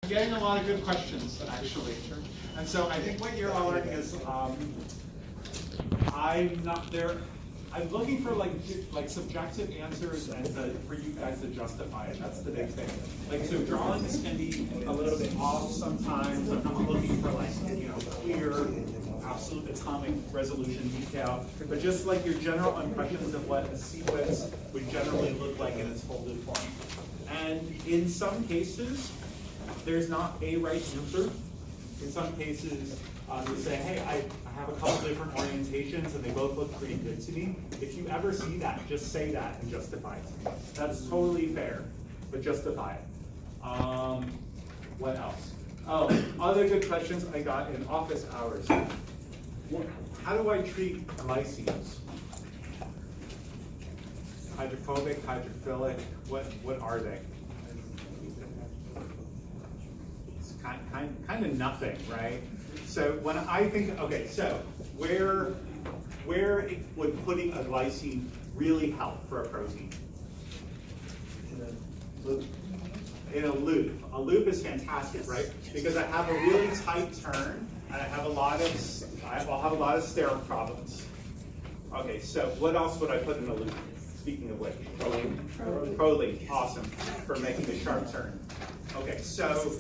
getting a lot of good questions, actually. And so I think what you're all learning is I'm not there. I'm looking for like subjective answers and for you guys to justify it. That's the big thing. Like, so drawings can be a little bit off sometimes. I'm not looking for like, you know, clear, absolute atomic resolution detail, but just like your general impressions of what a sequence would generally look like in its folded form. And in some cases, there's not a right answer. In some cases, you say, hey, I have a couple different orientations and they both look pretty good to me. If you ever see that, just say that and justify it. That's totally fair, but justify it. What else? Oh, other good questions I got in office hours. How do I treat glycines? Hydrophobic, hydrophilic, what are they? It's kind of nothing, right? So when I think, okay, so where would putting a glycine really help for a protein? In a loop. A loop is fantastic, right? Because I have a really tight turn and I'll have a lot of steric problems. Okay, so what else would I put in a loop? Speaking of which, proline, awesome, for making a sharp turn. Okay, so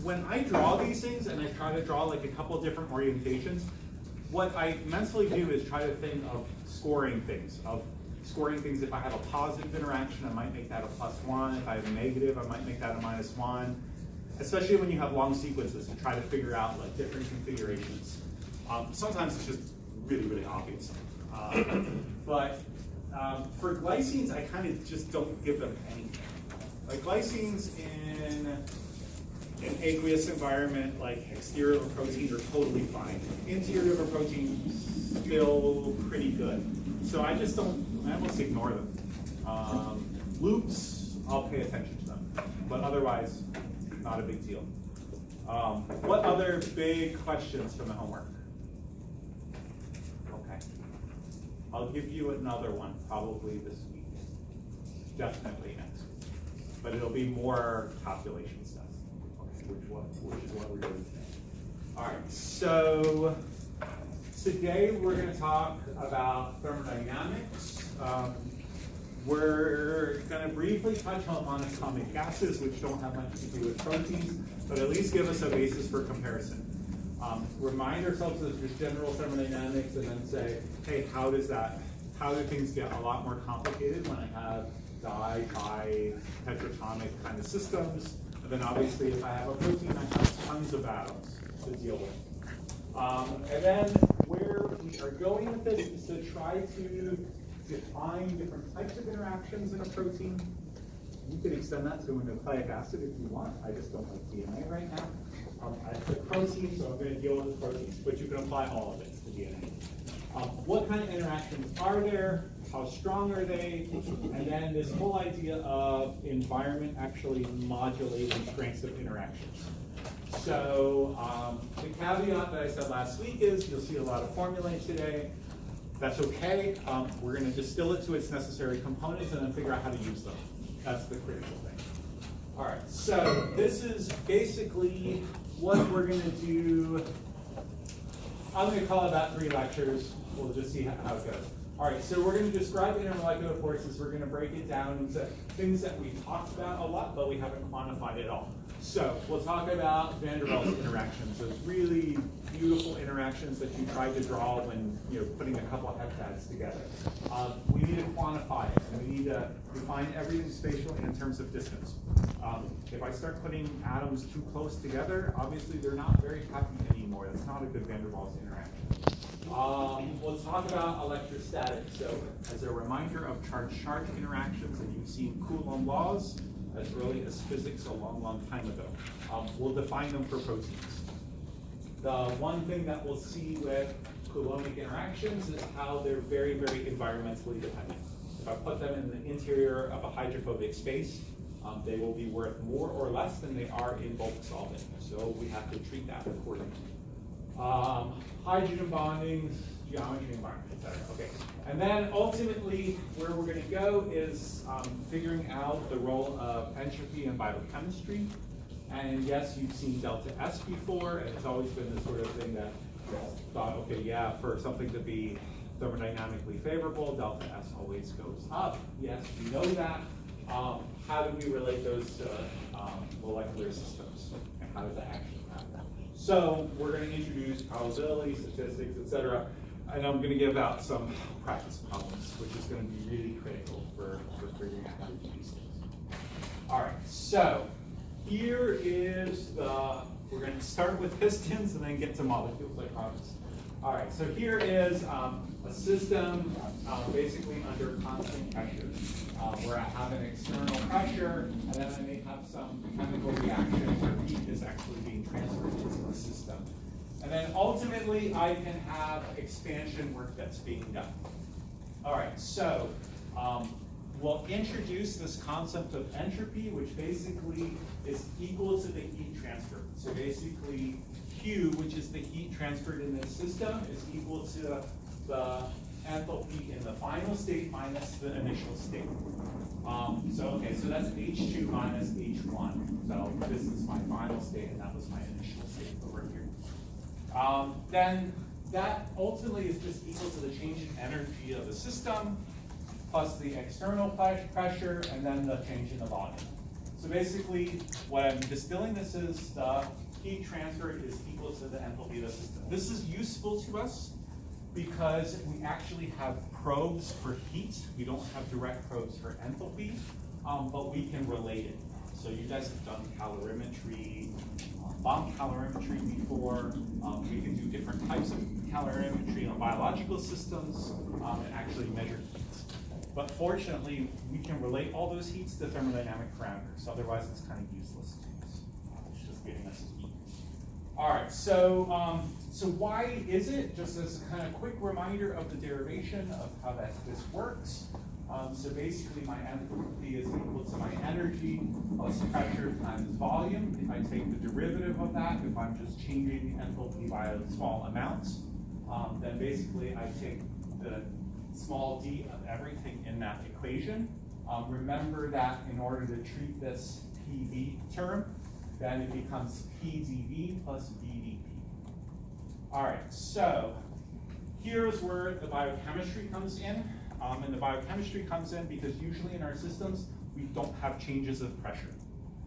when I draw these things and I try to draw like a couple of different orientations, what I mentally do is try to think of scoring things. If I have a positive interaction, I might make that a +1. If I have a negative, I might make that a -1. Especially when you have long sequences and try to figure out like different configurations. Sometimes it's just really, really obvious. But for glycines, I kind of just don't give them anything. Like glycines in an aqueous environment, like exterior of a protein, are totally fine. Interior of a protein, still pretty good. So I almost ignore them. Loops, I'll pay attention to them. But otherwise, not a big deal. What other big questions from the homework? Okay. I'll give you another one, probably this week. Definitely next week. But it'll be more calculation stuff, which is what we're doing today. All right, so today we're going to talk about thermodynamics. We're going to briefly touch on monatomic gases, which don't have much to do with proteins, but at least give us a basis for comparison. Remind ourselves of just general thermodynamics and then say, hey, how do things get a lot more complicated when I have di, tetratomic kind of systems? And then obviously if I have a protein, I have tons of atoms to deal with. And then where we are going with this is to try to define different types of interactions in a protein. You can extend that to a nucleic acid if you want. I just don't like DNA right now. I said protein, so I'm going to deal with the proteins, but you can apply all of it to DNA. What kind of interactions are there? How strong are they? And then this whole idea of environment actually modulating strengths of interactions. So the caveat that I said last week is you'll see a lot of formulae today. That's okay. We're going to distill it to its necessary components and then figure out how to use them. That's the critical thing. All right, so this is basically what we're going to do. I'm going to call it about 3 lectures. We'll just see how it goes. All right, so we're going to describe intermolecular forces. We're going to break it down into things that we've talked about a lot, but we haven't quantified it all. So we'll talk about van der Waals interactions, those really beautiful interactions that you try to draw when you're putting a couple of heptads together. We need to quantify it, and we need to define everything spatially in terms of distance. If I start putting atoms too close together, obviously they're not very happy anymore. That's not a good van der Waals interaction. We'll talk about electrostatics. So as a reminder of charge-charge interactions, and you've seen Coulomb laws as early as physics a long, long time ago. We'll define them for proteins. The one thing that we'll see with Coulombic interactions is how they're very, very environmentally dependent. If I put them in the interior of a hydrophobic space, they will be worth more or less than they are in bulk solvent. So we have to treat that accordingly. hydrogen bonding, geometry, environment, etc. Okay, and then ultimately where we're going to go is figuring out the role of entropy in biochemistry. And yes, you've seen delta S before, and it's always been the sort of thing that thought, okay, yeah, for something to be thermodynamically favorable, delta S always goes up. Yes, we know that. How do we relate those to molecular systems, and how does that actually happen? So we're going to introduce probability, statistics, etc. And I'm going to give out some practice problems, which is going to be really critical for figuring out how to do these things. All right, so here is we're going to start with pistons and then get to molecules, I promise. All right, so here is a system basically under constant pressure, where I have an external pressure, and then I may have some chemical reaction where heat is actually being transferred into the system. And then ultimately, I can have expansion work that's being done. All right, so we'll introduce this concept of entropy, which basically is equal to the heat transfer. So basically, Q, which is the heat transferred in this system, is equal to the enthalpy in the final state minus the initial state. So that's H2 minus H1. So this is my final state, and that was my initial state over here. Then that ultimately is just equal to the change in energy of the system, plus the external pressure, and then the change in the volume. So basically, what I'm distilling this is the heat transferred is equal to the enthalpy of the system. This is useful to us because we actually have probes for heat. We don't have direct probes for enthalpy, but we can relate it. So you guys have done calorimetry, bomb calorimetry before. We can do different types of calorimetry on biological systems and actually measure heat. But fortunately, we can relate all those heats to thermodynamic parameters. Otherwise, it's kind of useless to us. It's just giving us heat. All right, so why is it? Just as a kind of quick reminder of the derivation of how this works. So basically, my enthalpy is equal to my energy plus pressure times volume. If I take the derivative of that, if I'm just changing enthalpy by a small amount, then basically I take the small d of everything in that equation. Remember that in order to treat this PV term, then it becomes PdV plus VdP. All right, so here's where the biochemistry comes in. And the biochemistry comes in because usually in our systems, we don't have changes of pressure,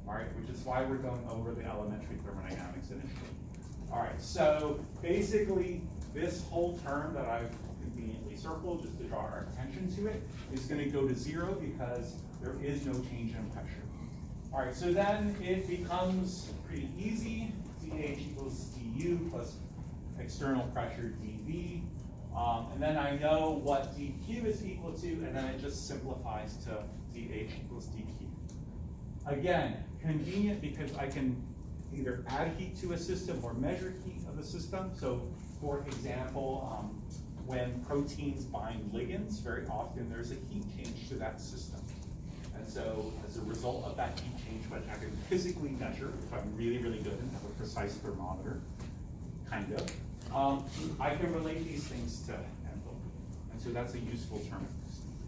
all right, which is why we're going over the elementary thermodynamics initially. All right, so basically this whole term that I've conveniently circled just to draw our attention to it is going to go to 0 because there is no change in pressure. All right, so then it becomes pretty easy. dH equals du plus external pressure dV. And then I know what dq is equal to, and then it just simplifies to dH equals dq. Again, convenient because I can either add heat to a system or measure heat of a system. So for example, when proteins bind ligands, very often there's a heat change to that system. And so as a result of that heat change, which I can physically measure if I'm really, really good and have a precise thermometer, kind of, I can relate these things to enthalpy. And so that's a useful term.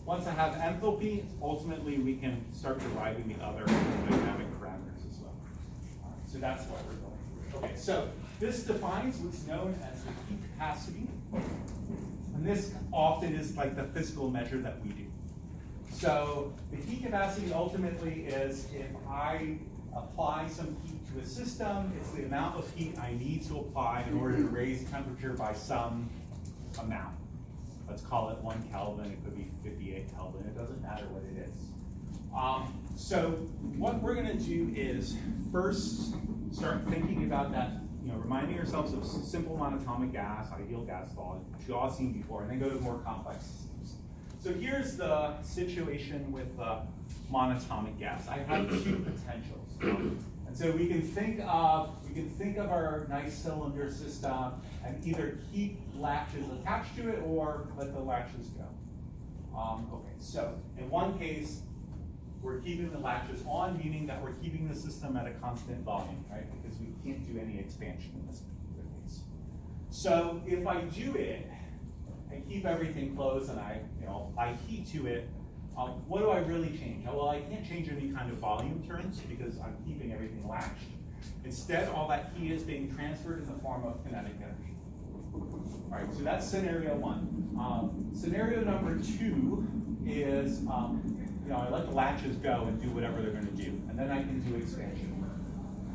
Once I have enthalpy, ultimately we can start deriving the other dynamic parameters as well. So that's what we're going through. Okay, so this defines what's known as the heat capacity. And this often is like the physical measure that we do. So the heat capacity ultimately is if I apply some heat to a system, it's the amount of heat I need to apply in order to raise temperature by some amount. Let's call it 1 Kelvin, it could be 58 Kelvin, it doesn't matter what it is. So what we're gonna do is first start thinking about that, reminding ourselves of simple monatomic gas, ideal gas law, which you all seen before, and then go to more complex systems. So here's the situation with monatomic gas. I have two potentials. And so we can think of our nice cylinder system and either keep latches attached to it or let the latches go. Okay, so in one case, we're keeping the latches on, meaning that we're keeping the system at a constant volume, right? Because we can't do any expansion in this particular case. So if I do it and keep everything closed and I apply heat to it, what do I really change? Well, I can't change any kind of volume terms because I'm keeping everything latched. Instead, all that heat is being transferred in the form of kinetic energy. All right, so that's scenario one. Scenario number two is, I let the latches go and do whatever they're going to do, and then I can do expansion.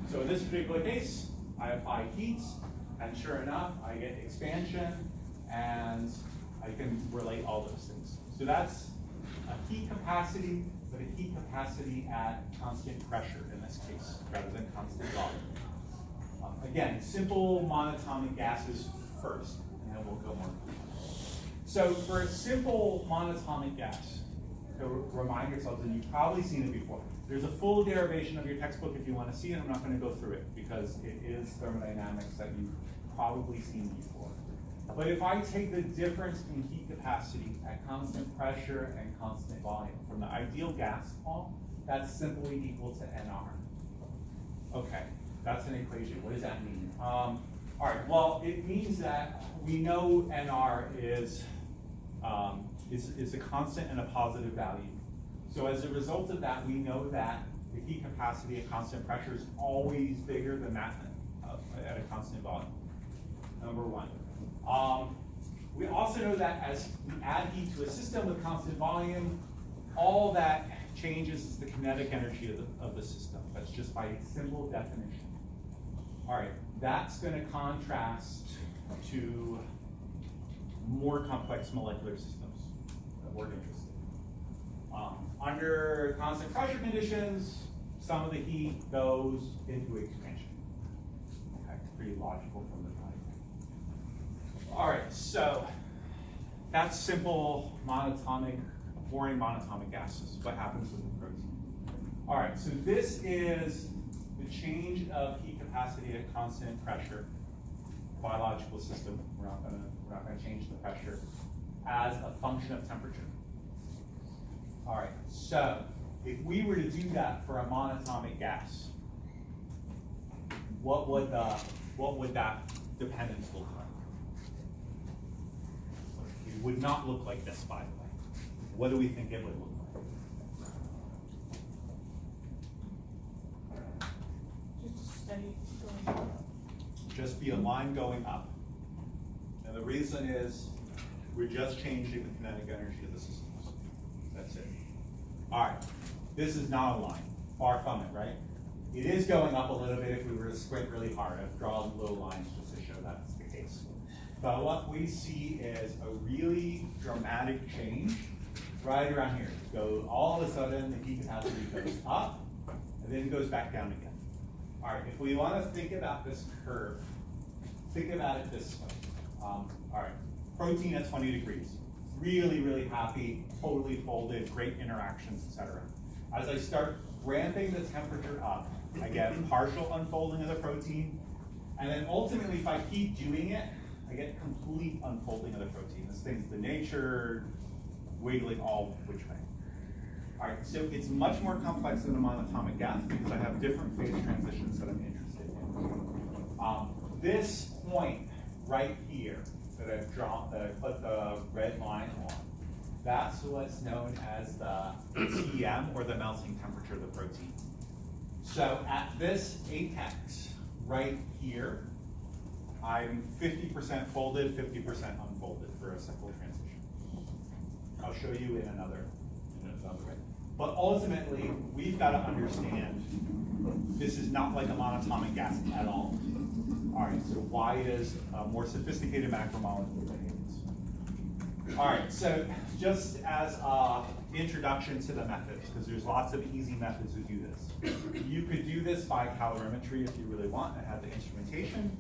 So in this particular case, I apply heat, and sure enough, I get expansion, and I can relate all those things. So that's a heat capacity, but a heat capacity at constant pressure in this case, rather than constant volume. Again, simple monatomic gases first, and then we'll go more. So for a simple monatomic gas, to remind yourselves, and you've probably seen it before, there's a full derivation of your textbook if you want to see it. I'm not going to go through it because it is thermodynamics that you've probably seen before. But if I take the difference in heat capacity at constant pressure and constant volume from the ideal gas law, that's simply equal to NR. Okay, that's an equation. What does that mean? All right, well, it means that we know NR is a constant and a positive value. So as a result of that, we know that the heat capacity at constant pressure is always bigger than that at a constant volume, number one. We also know that as we add heat to a system with constant volume, all that changes is the kinetic energy of the system. That's just by simple definition. All right, that's going to contrast to more complex molecular systems that we're interested in. Under constant pressure conditions, some of the heat goes into expansion. Okay, pretty logical from the diagram. All right, so that's simple monatomic, boring monatomic gases. What happens with the protein? All right, so this is the change of heat capacity at constant pressure, biological system. We're not going to change the pressure as a function of temperature. All right, so if we were to do that for a monatomic gas, what would that dependence look like? It would not look like this, by the way. What do we think it would look like? Just a steady going up. Just be a line going up. And the reason is we're just changing the kinetic energy of the systems. That's it. All right, this is not a line, far from it, right? It is going up a little bit if we were to squint really hard. I've drawn little lines just to show that's the case. But what we see is a really dramatic change right around here. So all of a sudden, the heat capacity goes up, and then it goes back down again. All right, if we want to think about this curve, think about it this way. All right, protein at 20 degrees. Really, really happy, totally folded, great interactions, etc. As I start ramping the temperature up, I get partial unfolding of the protein, and then ultimately, if I keep doing it, I get complete unfolding of the protein. This thing's denatured, wiggling all which way. All right, so it's much more complex than a monatomic gas because I have different phase transitions that I'm interested in. This point right here that I've drawn, that I put the red line on, that's what's known as the TM, or the melting temperature of the protein. So at this apex right here, I'm 50% folded, 50% unfolded for a simple transition. I'll show you in another way. But ultimately, we've got to understand this is not like a monatomic gas at all. All right, so why is a more sophisticated macromolecule behave this? All right, so just as an introduction to the methods, because there's lots of easy methods to do this. You could do this by calorimetry if you really want and have the instrumentation.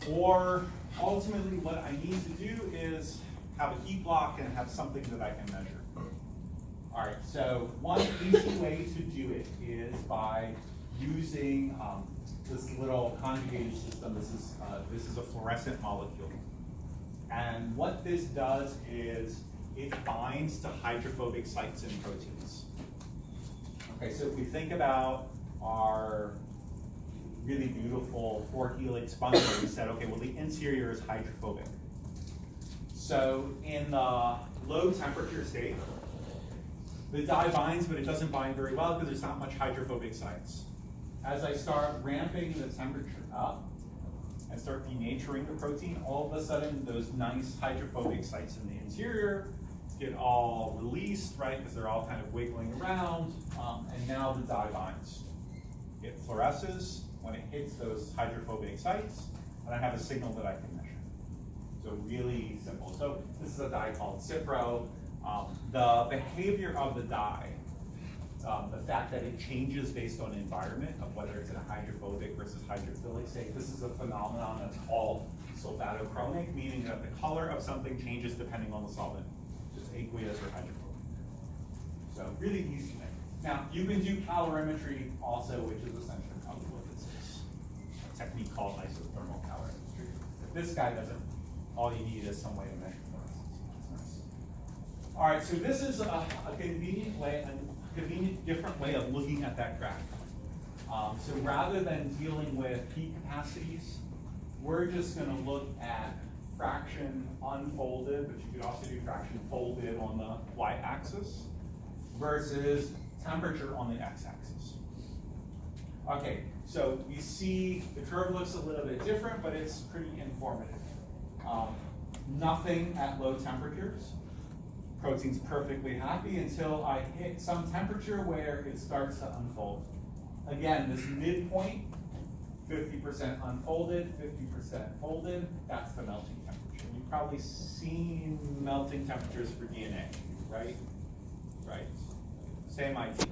Or ultimately what I need to do is have a heat block and have something that I can measure. All right, so one easy way to do it is by using this little conjugated system. This is a fluorescent molecule. And what this does is it binds to hydrophobic sites in proteins. Okay, so if we think about our really beautiful 4-helix bundle. We said, okay, well, the interior is hydrophobic. So in the low temperature state, the dye binds, but it doesn't bind very well because there's not much hydrophobic sites. As I start ramping the temperature up and start denaturing the protein, all of a sudden those nice hydrophobic sites in the interior get all released, right? Because they're all kind of wiggling around, and now the dye binds. It fluoresces when it hits those hydrophobic sites, and I have a signal that I can measure. So really simple. So this is a dye called Cipro. The behavior of the dye, the fact that it changes based on environment of whether it's in a hydrophobic versus hydrophilic state, this is a phenomenon that's called sulfatochromic, meaning that the color of something changes depending on the solvent, just aqueous or hydrophobic. So really easy thing. Now, you can do calorimetry also, which is essentially probably what this is. A technique called isothermal calorimetry. If this guy doesn't, all you need is some way to measure fluorescence. That's nice. All right, so this is a convenient way, a convenient different way of looking at that graph. So rather than dealing with heat capacities, we're just going to look at fraction unfolded, but you could also do fraction folded on the y-axis, versus temperature on the x-axis. Okay, so you see the curve looks a little bit different, but it's pretty informative. Nothing at low temperatures. Protein's perfectly happy until I hit some temperature where it starts to unfold. Again, this midpoint, 50% unfolded, 50% folded, that's the melting temperature. You've probably seen melting temperatures for DNA, right? Right. Same idea.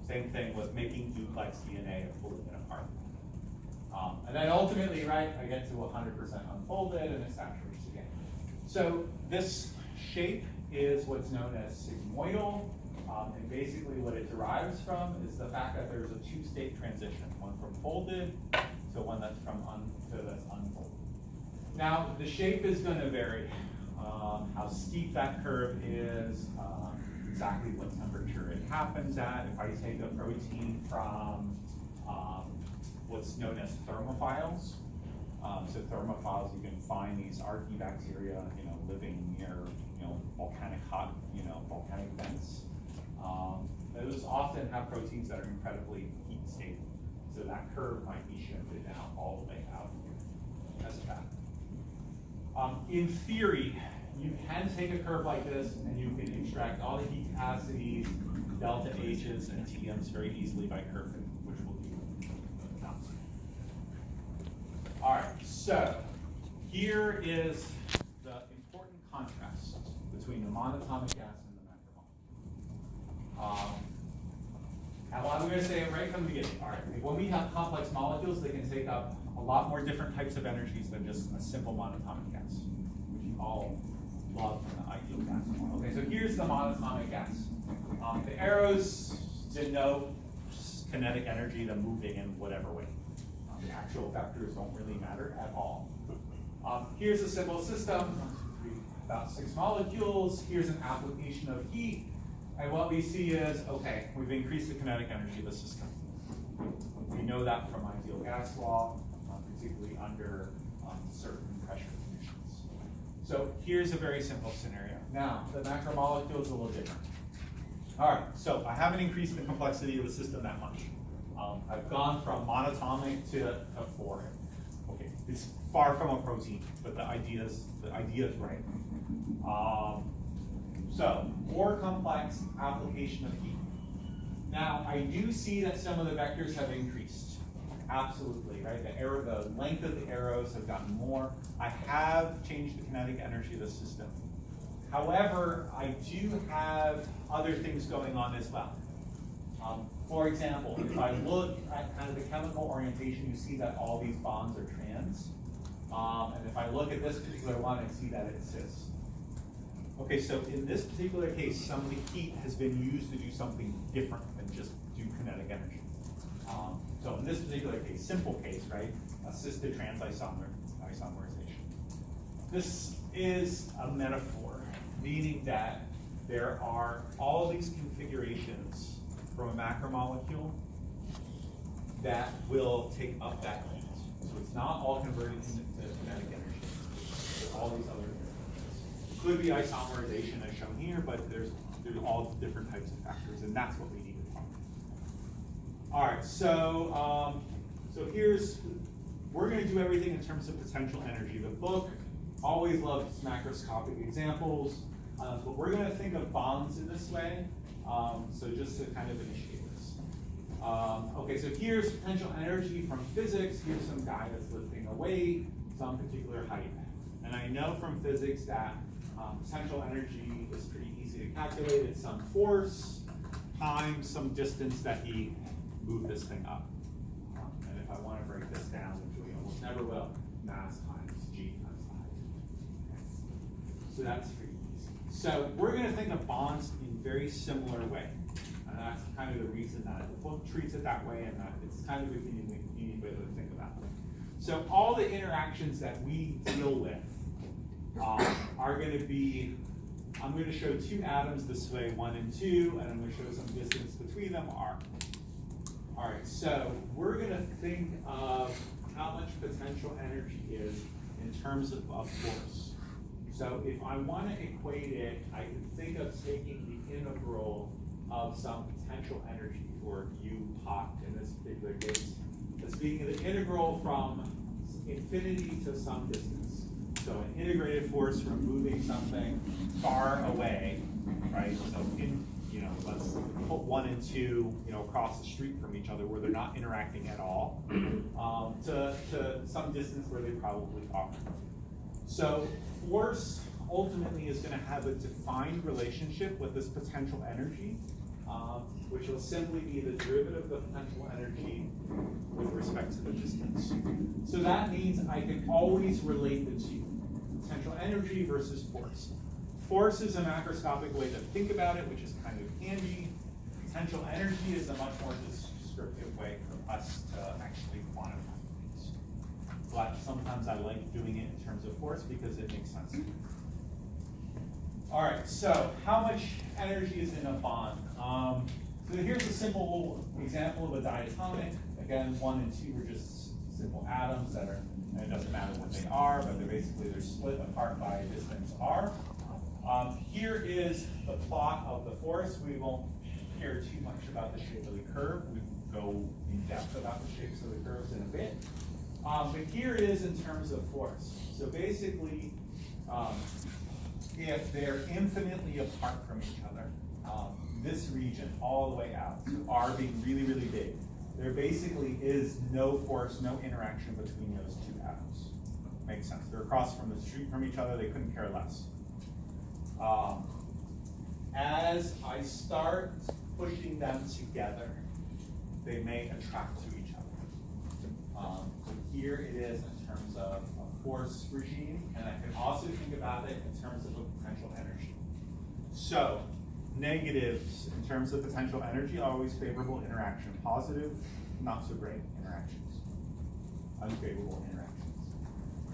Same thing with making duplex DNA and pulling it apart. And then ultimately, right, I get to 100% unfolded and it saturates again. So this shape is what's known as sigmoidal. And basically what it derives from is the fact that there's a two-state transition, one from folded to one that's that's unfolded. Now, the shape is going to vary. How steep that curve is, exactly what temperature it happens at. If I take a protein from what's known as thermophiles, so thermophiles, you can find these archaebacteria, living near, volcanic volcanic vents. Those often have proteins that are incredibly heat stable. So that curve might be shifted down all the way out here as a fact. In theory, you can take a curve like this and you can extract all the heat capacities, delta H's, and TM's very easily by curving, which we'll do now. All right, so here is the important contrast between the monatomic gas and the macromolecule. Now, I'm going to say it right from the beginning. All right, when we have complex molecules, they can take up a lot more different types of energies than just a simple monatomic gas, which you all love from the ideal gas model. Okay, so here's the monatomic gas. The arrows denote kinetic energy, the moving in whatever way. The actual vectors don't really matter at all. Here's a simple system, about 6 molecules. Here's an application of heat. And what we see is, okay, we've increased the kinetic energy of the system. We know that from ideal gas law, particularly under certain pressure conditions. So here's a very simple scenario. Now, the macromolecule is a little different. All right, so I haven't increased the complexity of the system that much. I've gone from monatomic to 4. Okay, it's far from a protein, but the idea is right. So, more complex application of heat. Now, I do see that some of the vectors have increased. Absolutely, right? The length of the arrows have gotten more. I have changed the kinetic energy of the system. However, I do have other things going on as well. For example, if I look at kind of the chemical orientation, you see that all these bonds are trans. And if I look at this particular one, I see that it's cis. Okay, so in this particular case, some of the heat has been used to do something different than just do kinetic energy. So in this particular case, simple case, right? Assisted trans-isomerization. This is a metaphor, meaning that there are all these configurations from a macromolecule that will take up that heat. So it's not all converted into kinetic energy. There's all these other things. Could be isomerization as shown here, but there's all different types of factors, and that's what we need to talk about. All right, so we're going to do everything in terms of potential energy. The book always loves macroscopic examples, but we're going to think of bonds in this way. So just to kind of initiate this. Okay, so here's potential energy from physics. Here's some guy that's lifting a weight, some particular height. And I know from physics that potential energy is pretty easy to calculate. It's some force times some distance that he moved this thing up. And if I want to break this down, which we almost never will, mass times g times the height. So that's pretty easy. So we're going to think of bonds in a very similar way. And that's kind of the reason that the book treats it that way, and that it's kind of a unique way to think about it. So all the interactions that we deal with are going to be, I'm going to show two atoms this way, 1 and 2, and I'm going to show some distance between them, r. All right, so we're going to think of how much potential energy is in terms of force. So if I want to equate it, I can think of taking the integral of some potential energy, or u pot in this particular case, as being the integral from infinity to some distance. So an integrated force from moving something far away, right? So let's put 1 and 2, across the street from each other where they're not interacting at all, to some distance where they probably are. So force ultimately is going to have a defined relationship with this potential energy, which will simply be the derivative of the potential energy with respect to the distance. So that means I can always relate the two, potential energy versus force. Force is a macroscopic way to think about it, which is kind of handy. Potential energy is a much more descriptive way for us to actually quantify things. But sometimes I like doing it in terms of force because it makes sense. All right, so how much energy is in a bond? So here's a simple example of a diatomic. Again, 1 and 2 are just simple atoms that are, and it doesn't matter what they are, but they're split apart by a distance r. Here is the plot of the force. We won't care too much about the shape of the curve. We go in depth about the shapes of the curves in a bit. But here it is in terms of force. So basically, if they're infinitely apart from each other, this region all the way out, so r being really, really big, there basically is no force, no interaction between those two atoms. Makes sense. They're across from the street from each other, they couldn't care less. As I start pushing them together, they may attract to each other. So here it is in terms of a force regime, and I can also think about it in terms of a potential energy. So negatives in terms of potential energy, always favorable interaction. Positive, not so great interactions. Unfavorable interactions.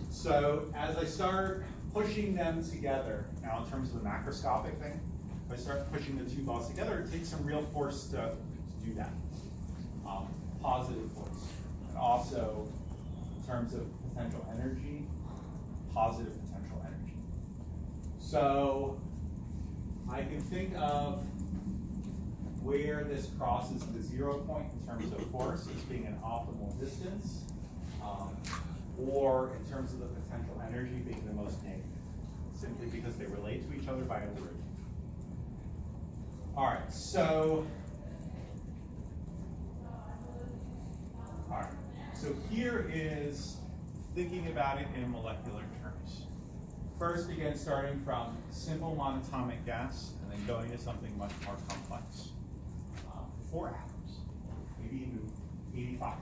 So as I start pushing them together, now in terms of the macroscopic thing, if I start pushing the two balls together, it takes some real force to do that. Positive force. And also, in terms of potential energy, positive potential energy. So I can think of where this crosses the 0 point in terms of force as being an optimal distance, or in terms of the potential energy being the most negative, simply because they relate to each other by a derivative. All right, so here is thinking about it in molecular terms. First, again, starting from simple monatomic gas and then going to something much more complex. 4 atoms, maybe even 85.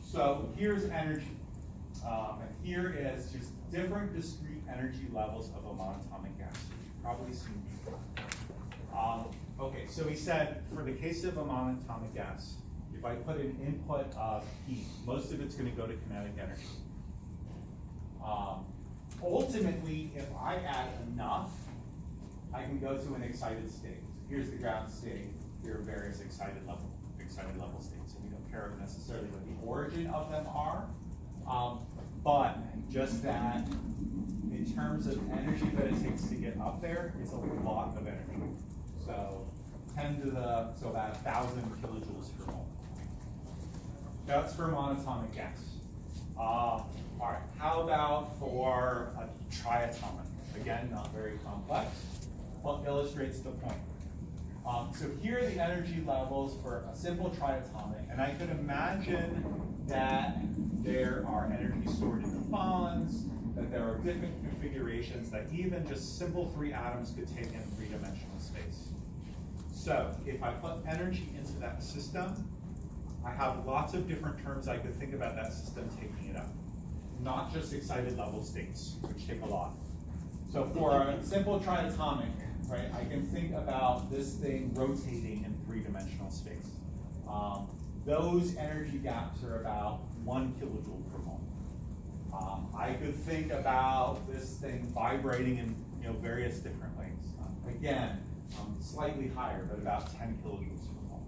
So here's energy. And here is just different discrete energy levels of a monatomic gas. You've probably seen before. Okay, so we said for the case of a monatomic gas, if I put an input of heat, most of it's going to go to kinetic energy. Ultimately, if I add enough, I can go to an excited state. Here's the ground state. Here are various excited excited level states, and we don't care necessarily what the origin of them are, but just that in terms of energy that it takes to get up there, it's a lot of energy. So about 1,000 kilojoules per mole. That's for monatomic gas. All right, how about for a triatomic? Again, not very complex, but illustrates the point. So here are the energy levels for a simple triatomic, and I could imagine that there are energy stored in the bonds, that there are different configurations that even just simple 3 atoms could take in 3-dimensional space. So if I put energy into that system, I have lots of different terms I could think about that system taking it up. Not just excited level states, which take a lot. So for a simple triatomic, right, I can think about this thing rotating in 3-dimensional space. Those energy gaps are about 1 kilojoule per mole. I could think about this thing vibrating in various different ways. Again, slightly higher, but about 10 kilojoules per mole.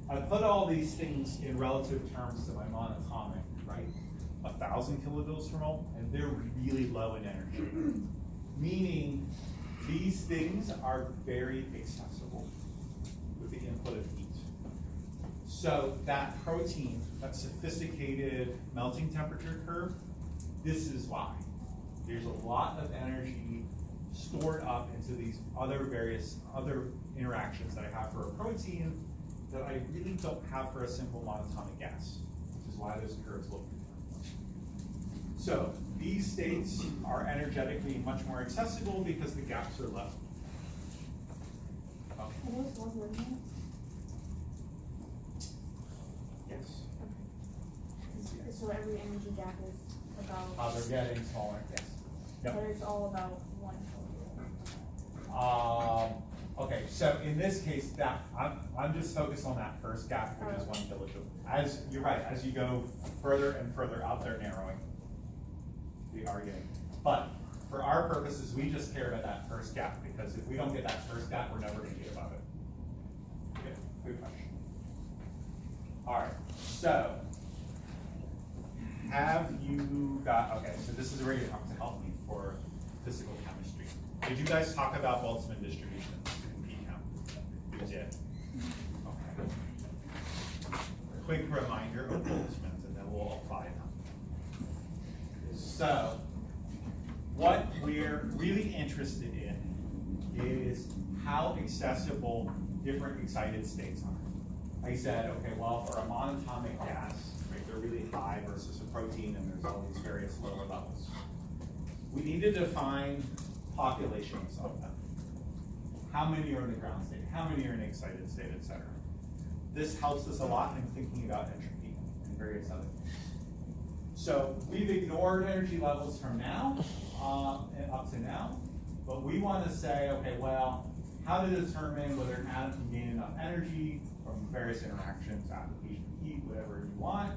I put all these things in relative terms to my monatomic, right? 1,000 kilojoules per mole, and they're really low in energy. Meaning, these things are very accessible with the input of heat. So that protein, that sophisticated melting temperature curve, this is why. There's a lot of energy stored up into these other interactions that I have for a protein that I really don't have for a simple monatomic gas, which is why those curves look different. So these states are energetically much more accessible because the gaps are low. Are those ones linear? Yes. Okay. So every energy gap is about. They're getting smaller. Yes. Yep. But it's all about 1 kilojoule. Okay, so in this case, that I'm just focused on that first gap, which is 1 kilojoule. As you're right, as you go further and further out, they're narrowing. We are getting, but for our purposes, we just care about that first gap, because if we don't get that first gap, we're never going to get above it. Good question. All right, so have you got? Okay, so this is where you have to help me for physical chemistry. Did you guys talk about Boltzmann distributions in P-Chem? You did. Okay. Quick reminder of Boltzmann's, and then we'll apply them. So, what we're really interested in is how accessible different excited states are. I said, okay, well, for a monatomic gas, right, they're really high versus a protein, and there's all these various lower levels. We need to define populations of them. How many are in the ground state? How many are in excited state, et cetera? This helps us a lot in thinking about entropy and various other things. So we've ignored energy levels from now and up to now, but we want to say, okay, well, how to determine whether an atom can gain enough energy from various interactions, application of heat, whatever you want,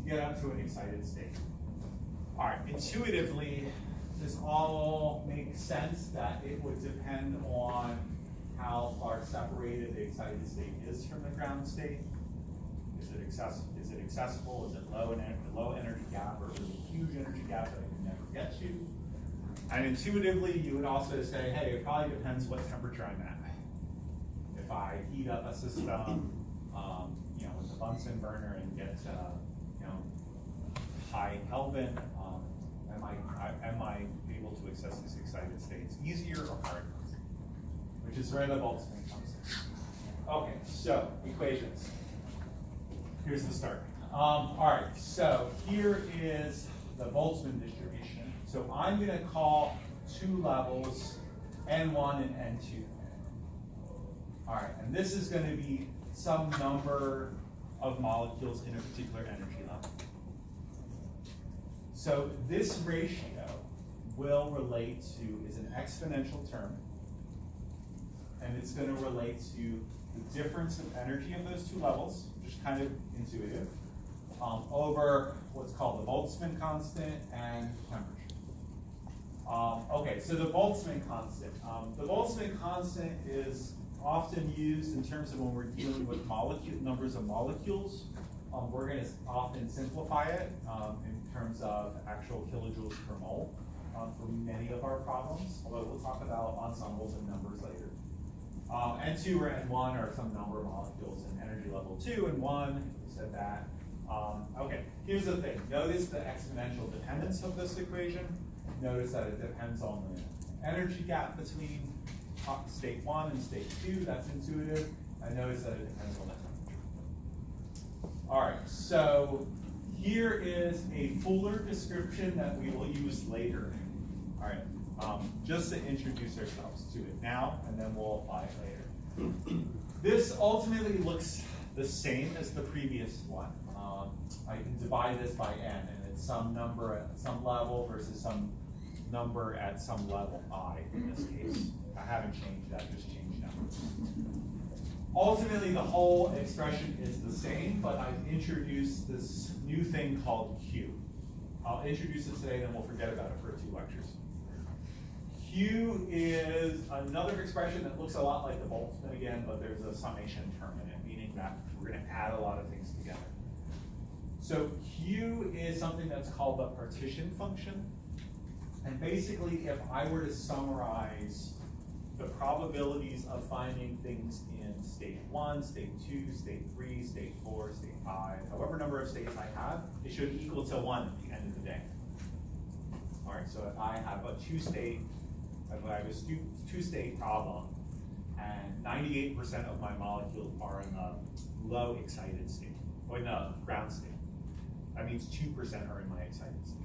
to get up to an excited state. All right, intuitively, this all makes sense that it would depend on how far separated the excited state is from the ground state. Is it accessible? Is it low energy gap, or is it a huge energy gap that I can never get to? And intuitively, you would also say, hey, it probably depends what temperature I'm at. If I heat up a system, with a Bunsen burner and get high Kelvin, am I able to access these excited states easier or harder? Which is where the Boltzmann comes in. Okay, so equations. Here's the start. All right, so here is the Boltzmann distribution. So I'm going to call 2 levels N1 and N2. All right, and this is going to be some number of molecules in a particular energy level. So this ratio will relate to, is an exponential term, and it's going to relate to the difference of energy of those 2 levels, which is kind of intuitive, over what's called the Boltzmann constant and temperature. Okay, so the Boltzmann constant. The Boltzmann constant is often used in terms of when we're dealing with numbers of molecules. We're going to often simplify it in terms of actual kilojoules per mole for many of our problems, although we'll talk about ensembles and numbers later. N2 or N1 are some number of molecules in energy level 2 and 1, we said that. Okay, here's the thing. Notice the exponential dependence of this equation. Notice that it depends on the energy gap between state 1 and state 2, that's intuitive. And notice that it depends on the temperature. All right, so here is a fuller description that we will use later. All right, just to introduce ourselves to it now, and then we'll apply it later. This ultimately looks the same as the previous one. I can divide this by n, and it's some number at some level versus some number at some level I in this case. I haven't changed that, just changed numbers. Ultimately, the whole expression is the same, but I've introduced this new thing called Q. I'll introduce it today, then we'll forget about it for 2 lectures. Q is another expression that looks a lot like the Boltzmann again, but there's a summation term in it, meaning that we're going to add a lot of things together. So Q is something that's called the partition function. And basically, if I were to summarize the probabilities of finding things in state 1, state 2, state 3, state 4, state 5, however number of states I have, it should equal to 1 at the end of the day. All right, so if I have a two-state problem, and 98% of my molecules are in the low excited state, or in the ground state, that means 2% are in my excited state.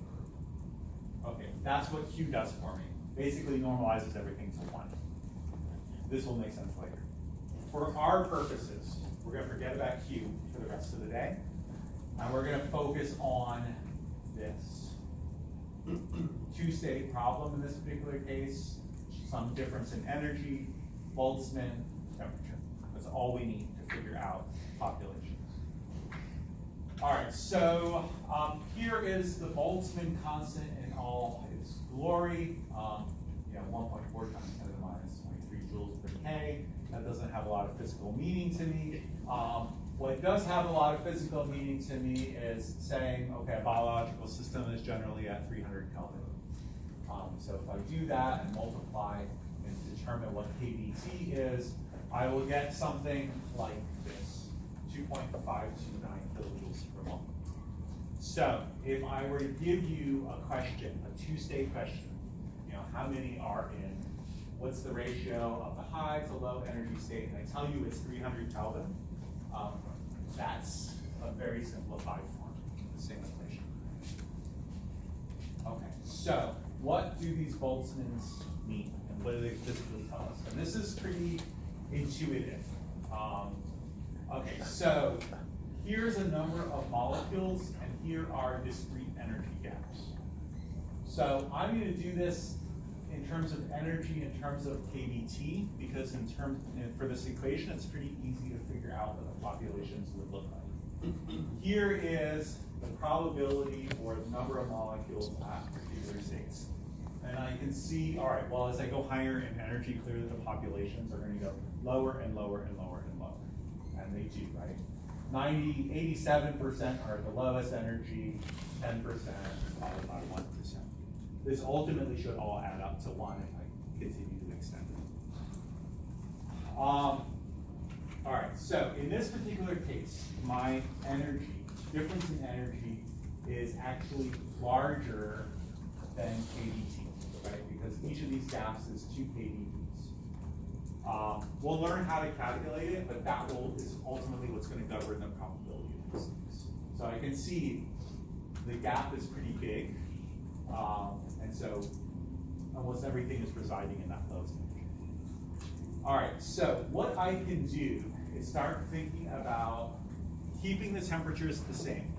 Okay, that's what Q does for me. Basically normalizes everything to 1. This will make sense later. For our purposes, we're going to forget about Q for the rest of the day, and we're going to focus on this. Two-state problem in this particular case, some difference in energy, Boltzmann, temperature. That's all we need to figure out populations. All right, so here is the Boltzmann constant in all its glory. 1.4 times 10 to the minus 23 joules per K. That doesn't have a lot of physical meaning to me. What does have a lot of physical meaning to me is saying, okay, a biological system is generally at 300 Kelvin. So if I do that and multiply and determine what kBT is, I will get something like this, 2.529 kilojoules per mole. So if I were to give you a question, a two-state question, how many are in, what's the ratio of the high to low energy state, and I tell you it's 300 Kelvin, that's a very simplified form of the same equation. Okay, so what do these Boltzmanns mean, and what do they physically tell us? And this is pretty intuitive. Okay, so here's a number of molecules, and here are discrete energy gaps. So I'm going to do this in terms of energy, in terms of kBT, because for this equation, it's pretty easy to figure out what the populations would look like. Here is the probability or the number of molecules at particular states. And I can see, all right, well, as I go higher in energy, clearly the populations are going to go lower and lower and lower and lower. And they do, right? 87% are at the lowest energy, 10% followed by 1%. This ultimately should all add up to 1 if I continue to extend it. All right, so in this particular case, my energy, difference in energy is actually larger than kBT, right? Because each of these gaps is 2 kBTs. We'll learn how to calculate it, but that is ultimately what's going to govern the probability of these things. So I can see the gap is pretty big. And so almost everything is residing in that lowest energy. All right, so what I can do is start thinking about keeping the temperatures the same.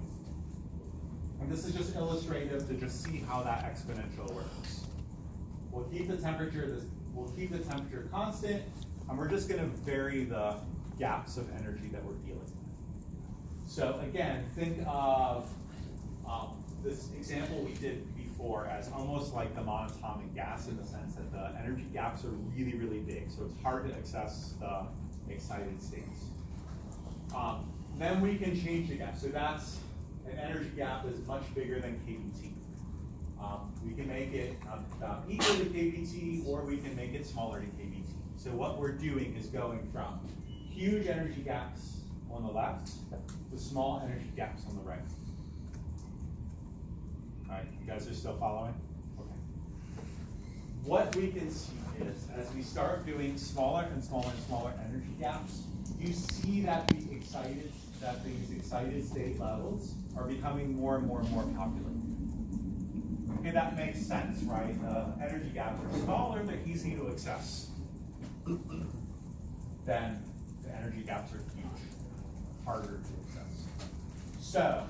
And this is just illustrative to just see how that exponential works. We'll keep the temperature constant, and we're just going to vary the gaps of energy that we're dealing with. So again, think of this example we did before. before as almost like the monatomic gas in the sense that the energy gaps are really, really big. So it's hard to access the excited states. Then we can change the gap. So that's an energy gap that's much bigger than kBT. We can make it about equal to kBT, or we can make it smaller to kBT. So what we're doing is going from huge energy gaps on the left to small energy gaps on the right. All right, you guys are still following? Okay. What we can see is, as we start doing smaller and smaller and smaller energy gaps, you see that these excited state levels are becoming more and more and more populated. Okay, that makes sense, right? Energy gaps are smaller, they're easy to access. Then the energy gaps are huge, harder to access. So,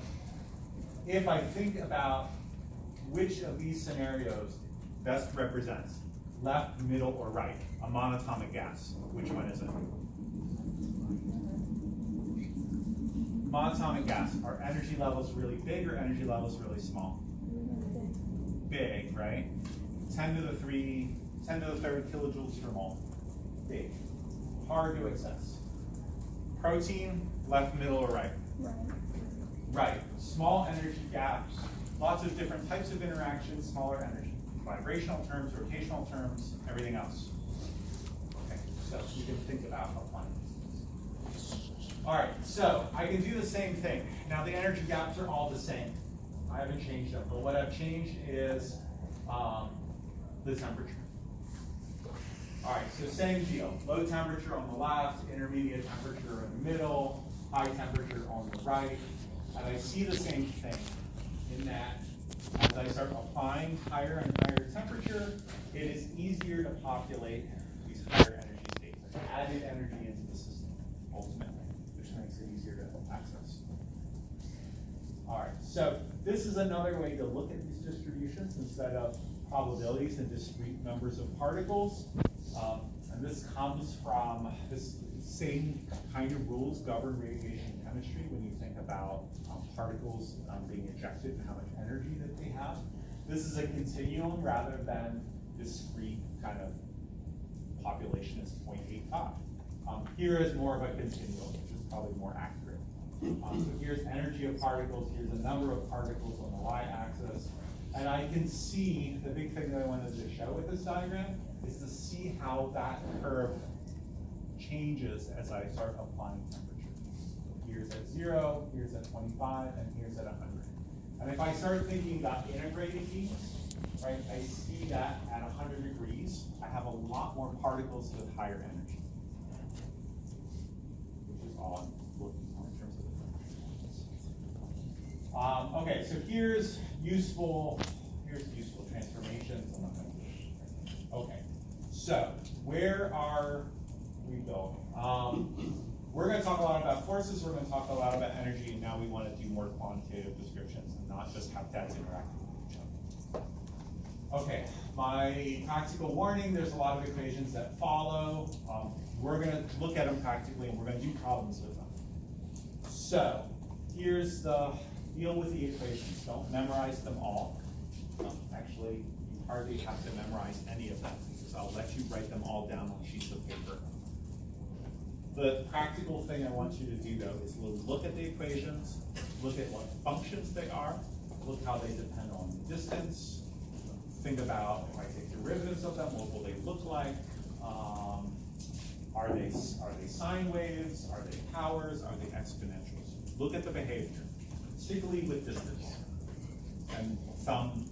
if I think about which of these scenarios best represents left, middle, or right, a monatomic gas, which one is it? Monatomic gas, are energy levels really big or energy levels really small? Big, right? 10 to the third kilojoules per mole. Big. Hard to access. Protein, left, middle, or right? Right. Small energy gaps, lots of different types of interactions, smaller energy. Vibrational terms, rotational terms, everything else. Okay, so you can think about applying these. All right, so I can do the same thing. Now the energy gaps are all the same. I haven't changed them, but what I've changed is the temperature. All right, so same deal. Low temperature on the left, intermediate temperature in the middle, high temperature on the right. And I see the same thing in that as I start applying higher and higher temperature, it is easier to populate these higher energy states. I've added energy into the system, ultimately, which makes it easier to access. All right, so this is another way to look at these distributions instead of probabilities and discrete numbers of particles. And this comes from this same kind of rules govern radiation chemistry when you think about particles being ejected and how much energy that they have. This is a continuum rather than discrete kind of population is 0.85. Here is more of a continuum, which is probably more accurate. So here's energy of particles, here's the number of particles on the y-axis. And I can see, the big thing that I wanted to show with this diagram is to see how that curve changes as I start applying temperature. So here's at 0, here's at 25, and here's at 100. And if I start thinking about integrating these, right, I see that at 100 degrees, I have a lot more particles with higher energy, which is all I'm looking for in terms of the temperature. Okay, so here's useful transformations. I'm not going to do it. Okay, so where are we going? We're going to talk a lot about forces, we're going to talk a lot about energy, and now we want to do more quantitative descriptions and not just have that's interacting with each other. Okay, my practical warning, there's a lot of equations that follow. We're going to look at them practically, and we're going to do problems with them. So, here's the deal with the equations. Don't memorize them all. Actually, you hardly have to memorize any of them, because I'll let you write them all down on sheets of paper. The practical thing I want you to do, though, is look at the equations, look at what functions they are, look how they depend on distance, think about if I take derivatives of them, what will they look like? Are they sine waves? Are they powers? Are they exponentials? Look at the behavior, particularly with distance and some